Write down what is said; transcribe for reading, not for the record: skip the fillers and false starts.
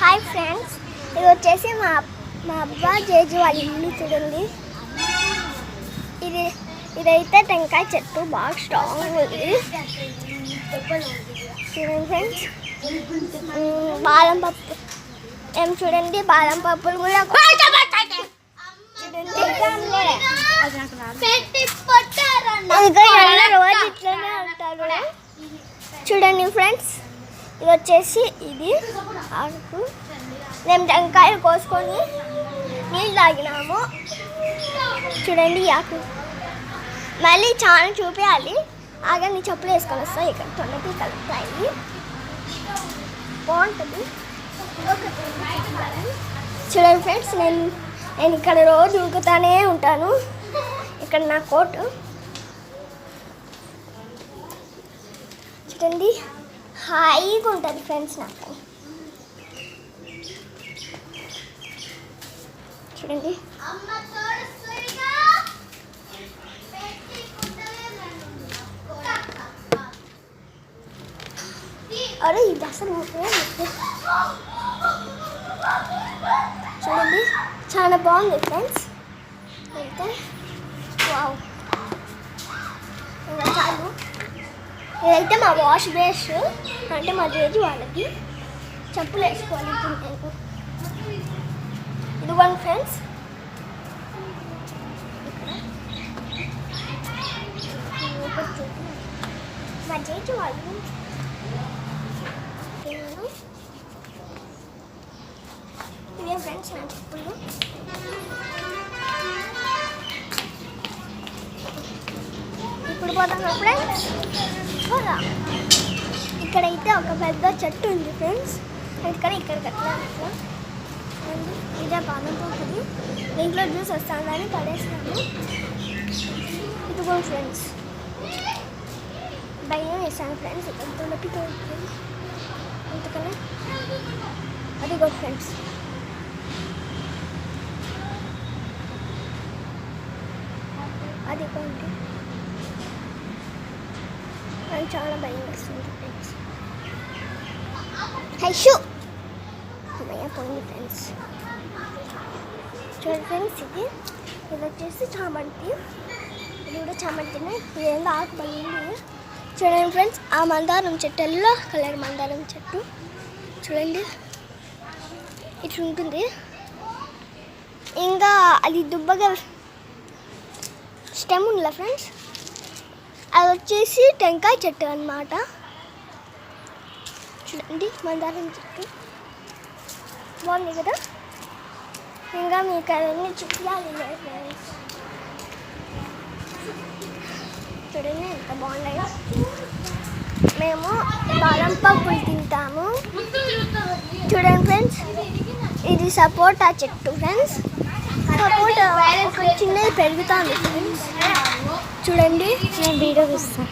Hi friends, ఇది వచ్చేసి మా అబ్బా జేజు వాళ్ళ ఇల్లు చూడండి. ఇదైతే టెంకాయ చెట్టు బాగా స్ట్రాంగ్ ఉంది చూడండి ఫ్రెండ్స్. బాదం పప్పు చూడండి, బాదం పప్పులు కూడా రోజు ఇట్లనే ఉంటారు చూడండి ఫ్రెండ్స్. ఇది వచ్చేసి ఇది ఆకు. మేము టెంకాయలు కోసుకొని నీళ్ళు తాగినాము చూడండి. ఆకు మళ్ళీ చాలా చూపించాలి. ఆగని చెప్పులు వేసుకొని వస్తాయి. ఇక్కడ తొండకి కలుపుతాయి, బాగుంటుంది చూడండి ఫ్రెండ్స్. నేను ఇక్కడ రోజు ఊగుతానే ఉంటాను. ఇక్కడ నా కోటు చూడండి, హాయిగా ఉంటుంది ఫ్రెండ్స్. నాకు చూడండి అరే ఇది అసలు చూడండి, చాలా బాగుంది ఫ్రెండ్స్. అయితే వావ్, చాలు. ఇదైతే మా వాష్ బేస్, అంటే మా జేజు వాళ్ళకి చెప్పులు వేసుకోవాలి. ఇప్పుడు నేను ఇదిగోండి ఫ్రెండ్స్, మా జేజు వాళ్ళు ఇదే ఫ్రెండ్స్ నా చెప్పులు. ఇప్పుడు పోతాం ఫ్రెండ్స్. ఇక్కడైతే ఒక పెద్ద చెట్టు ఉంది ఫ్రెండ్స్. అందుకని ఇక్కడికి అట్లా ఇదే బాదం పోతుంది. దీంట్లో జ్యూస్ వస్తుందని పడేస్తాను. ఇదిగో ఫ్రెండ్స్, భయం వేసాను ఫ్రెండ్స్. ఇక్కడ తొలపి అందుకని అదిగో ఫ్రెండ్స్. అదిగోండి, నాకు చాలా భయం వేస్తుంది ఫ్రెండ్స్. హైషు అమ్మయ్య పోయింది ఫ్రెండ్స్. చూడండి ఫ్రెండ్స్, ఇది వచ్చేసి చామంతి. ఇది కూడా చామంతినే. ఇదేందో ఆకు పడింది చూడండి ఫ్రెండ్స్. ఆ మందారం చెట్టు, ఎల్లో కలర్ మందారం చెట్టు చూడండి, ఇట్లా ఉంటుంది. ఇంకా అది దుబ్బగా స్టెమ్ ఉందిలే ఫ్రెండ్స్. అది వచ్చేసి టెంకాయ చెట్టు అన్నమాట. చూడండి మందారం చెట్టు బాగుంది కదా. ఇంకా మీకు అవన్నీ చూపించాలి ఫ్రెండ్స్. చూడండి ఎంత బాగున్నాయి. మేము బాదం పప్పులు తింటాము చూడండి ఫ్రెండ్స్. ఇది సపోటా చెట్టు ఫ్రెండ్స్. సపోటా చిన్నది పెరుగుతుంది ఫ్రెండ్స్. చూడండి, నేను వీడియో ఇస్తాను.